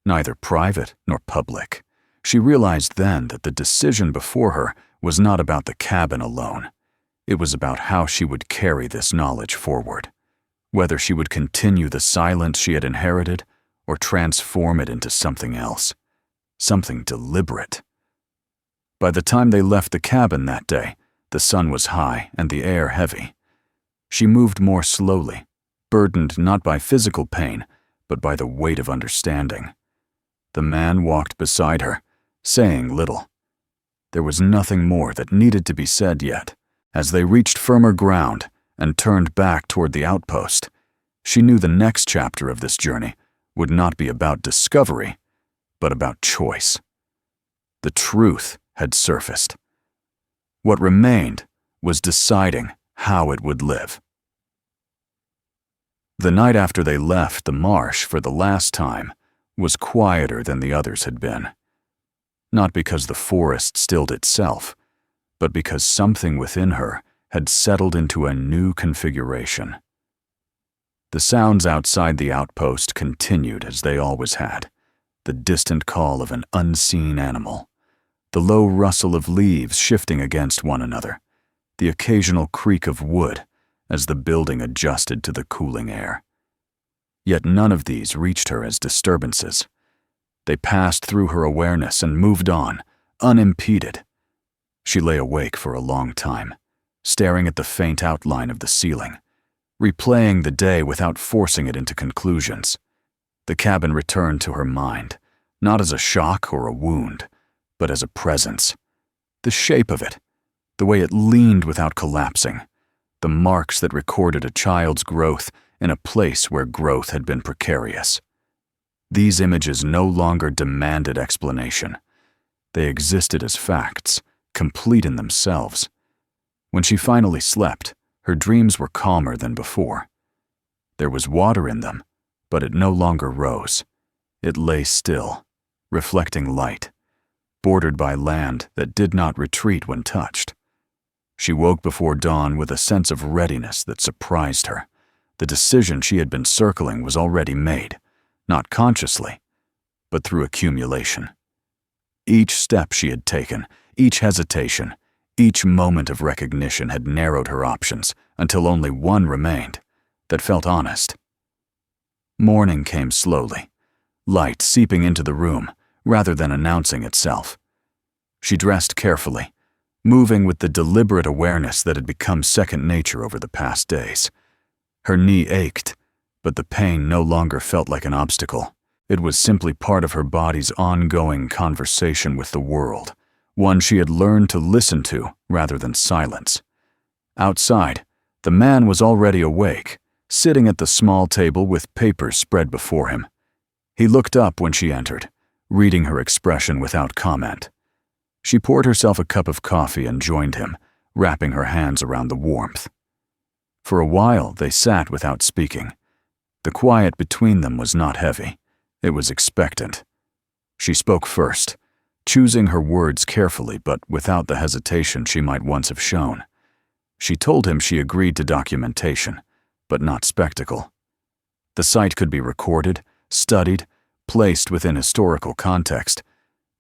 neither private nor public. She realized then that the decision before her was not about the cabin alone. It was about how she would carry this knowledge forward, whether she would continue the silence she had inherited or transform it into something else, something deliberate. By the time they left the cabin that day, the sun was high and the air heavy. She moved more slowly, burdened not by physical pain, but by the weight of understanding. The man walked beside her, saying little. There was nothing more that needed to be said yet. As they reached firmer ground and turned back toward the outpost, she knew the next chapter of this journey would not be about discovery, but about choice. The truth had surfaced. What remained was deciding how it would live. The night after they left the marsh for the last time was quieter than the others had been. Not because the forest stilled itself, but because something within her had settled into a new configuration. The sounds outside the outpost continued as they always had, the distant call of an unseen animal, the low rustle of leaves shifting against one another, the occasional creak of wood as the building adjusted to the cooling air. Yet none of these reached her as disturbances. They passed through her awareness and moved on, unimpeded. She lay awake for a long time, staring at the faint outline of the ceiling, replaying the day without forcing it into conclusions. The cabin returned to her mind, not as a shock or a wound, but as a presence. The shape of it, the way it leaned without collapsing, the marks that recorded a child's growth in a place where growth had been precarious. These images no longer demanded explanation. They existed as facts, complete in themselves. When she finally slept, her dreams were calmer than before. There was water in them, but it no longer rose. It lay still, reflecting light, bordered by land that did not retreat when touched. She woke before dawn with a sense of readiness that surprised her. The decision she had been circling was already made, not consciously, but through accumulation. Each step she had taken, each hesitation, each moment of recognition had narrowed her options until only one remained, that felt honest. Morning came slowly, light seeping into the room rather than announcing itself. She dressed carefully, moving with the deliberate awareness that had become second nature over the past days. Her knee ached, but the pain no longer felt like an obstacle. It was simply part of her body's ongoing conversation with the world, one she had learned to listen to rather than silence. Outside, the man was already awake, sitting at the small table with papers spread before him. He looked up when she entered, reading her expression without comment. She poured herself a cup of coffee and joined him, wrapping her hands around the warmth. For a while, they sat without speaking. The quiet between them was not heavy. It was expectant. She spoke first, choosing her words carefully but without the hesitation she might once have shown. She told him she agreed to documentation, but not spectacle. The site could be recorded, studied, placed within historical context,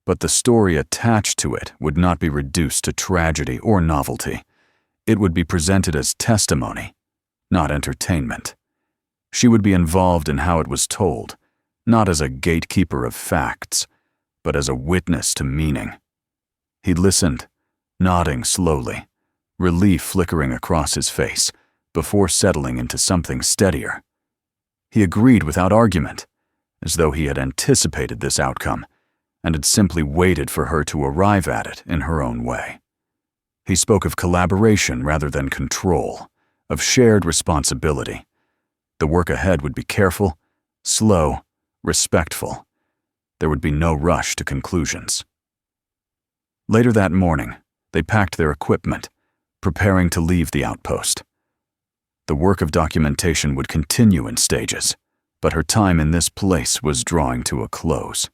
but the story attached to it would not be reduced to tragedy or novelty. It would be presented as testimony, not entertainment. She would be involved in how it was told, not as a gatekeeper of facts, but as a witness to meaning. He listened, nodding slowly, relief flickering across his face, before settling into something steadier. He agreed without argument, as though he had anticipated this outcome and had simply waited for her to arrive at it in her own way. He spoke of collaboration rather than control, of shared responsibility. The work ahead would be careful, slow, respectful. There would be no rush to conclusions. Later that morning, they packed their equipment, preparing to leave the outpost. The work of documentation would continue in stages, but her time in this place was drawing to a close.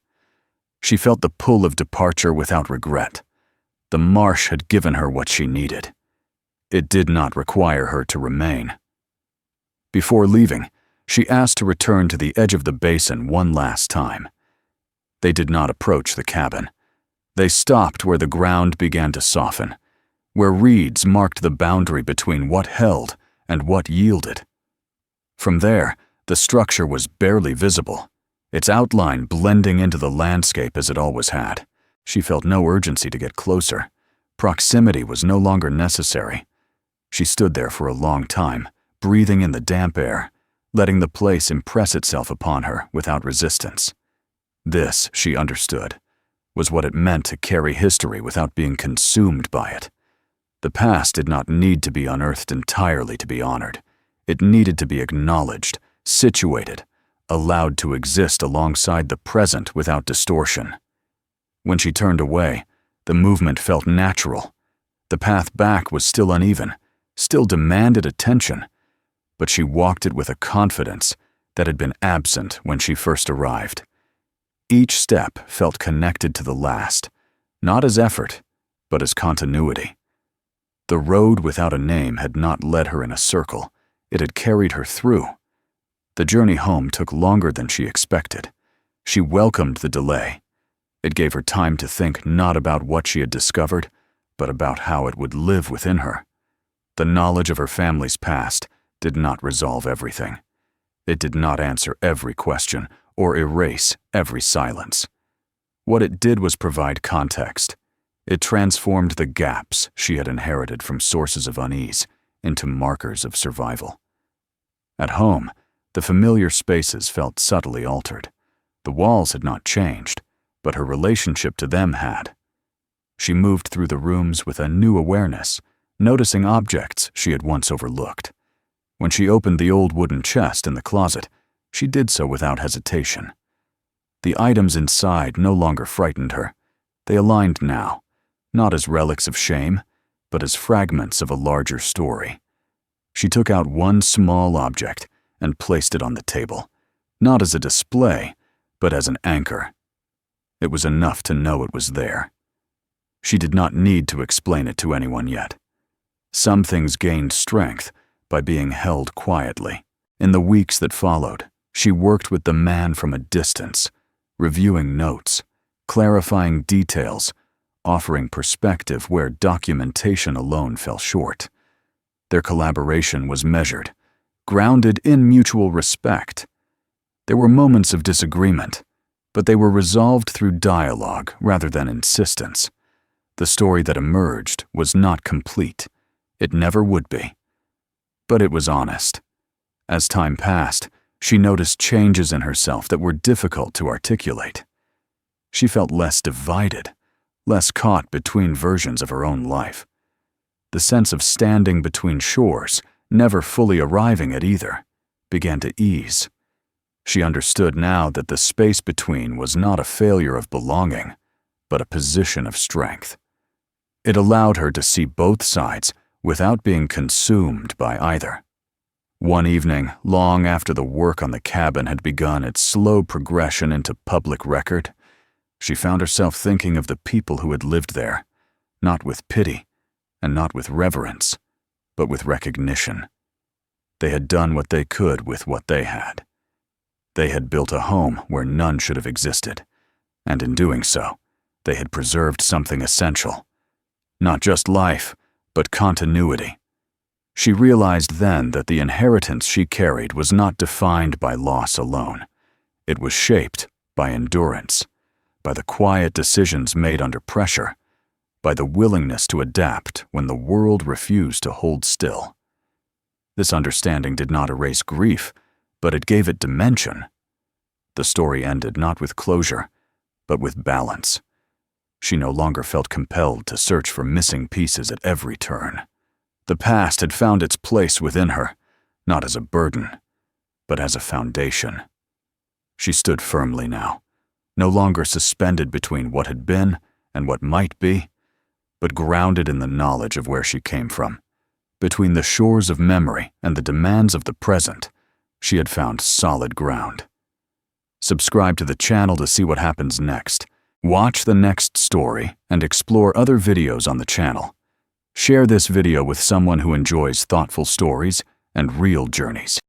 She felt the pull of departure without regret. The marsh had given her what she needed. It did not require her to remain. Before leaving, she asked to return to the edge of the basin one last time. They did not approach the cabin. They stopped where the ground began to soften, where reeds marked the boundary between what held and what yielded. From there, the structure was barely visible, its outline blending into the landscape as it always had. She felt no urgency to get closer. Proximity was no longer necessary. She stood there for a long time, breathing in the damp air, letting the place impress itself upon her without resistance. This, she understood, was what it meant to carry history without being consumed by it. The past did not need to be unearthed entirely to be honored. It needed to be acknowledged, situated, allowed to exist alongside the present without distortion. When she turned away, the movement felt natural. The path back was still uneven, still demanded attention, but she walked it with a confidence that had been absent when she first arrived. Each step felt connected to the last, not as effort, but as continuity. The road without a name had not led her in a circle. It had carried her through. The journey home took longer than she expected. She welcomed the delay. It gave her time to think not about what she had discovered, but about how it would live within her. The knowledge of her family's past did not resolve everything. It did not answer every question or erase every silence. What it did was provide context. It transformed the gaps she had inherited from sources of unease into markers of survival. At home, the familiar spaces felt subtly altered. The walls had not changed, but her relationship to them had. She moved through the rooms with a new awareness, noticing objects she had once overlooked. When she opened the old wooden chest in the closet, she did so without hesitation. The items inside no longer frightened her. They aligned now, not as relics of shame, but as fragments of a larger story. She took out one small object and placed it on the table, not as a display, but as an anchor. It was enough to know it was there. She did not need to explain it to anyone yet. Some things gained strength by being held quietly. In the weeks that followed, she worked with the man from a distance, reviewing notes, clarifying details, offering perspective where documentation alone fell short. Their collaboration was measured, grounded in mutual respect. There were moments of disagreement, but they were resolved through dialogue rather than insistence. The story that emerged was not complete. It never would be. But it was honest. As time passed, she noticed changes in herself that were difficult to articulate. She felt less divided, less caught between versions of her own life. The sense of standing between shores, never fully arriving at either, began to ease. She understood now that the space between was not a failure of belonging, but a position of strength. It allowed her to see both sides without being consumed by either. One evening, long after the work on the cabin had begun its slow progression into public record, she found herself thinking of the people who had lived there, not with pity and not with reverence, but with recognition. They had done what they could with what they had. They had built a home where none should have existed, and in doing so, they had preserved something essential. Not just life, but continuity. She realized then that the inheritance she carried was not defined by loss alone. It was shaped by endurance, by the quiet decisions made under pressure, by the willingness to adapt when the world refused to hold still. This understanding did not erase grief, but it gave it dimension. The story ended not with closure, but with balance. She no longer felt compelled to search for missing pieces at every turn. The past had found its place within her, not as a burden, but as a foundation. She stood firmly now, no longer suspended between what had been and what might be, but grounded in the knowledge of where she came from. Between the shores of memory and the demands of the present, she had found solid ground. Subscribe to the channel to see what happens next. Watch the next story and explore other videos on the channel. Share this video with someone who enjoys thoughtful stories and real journeys.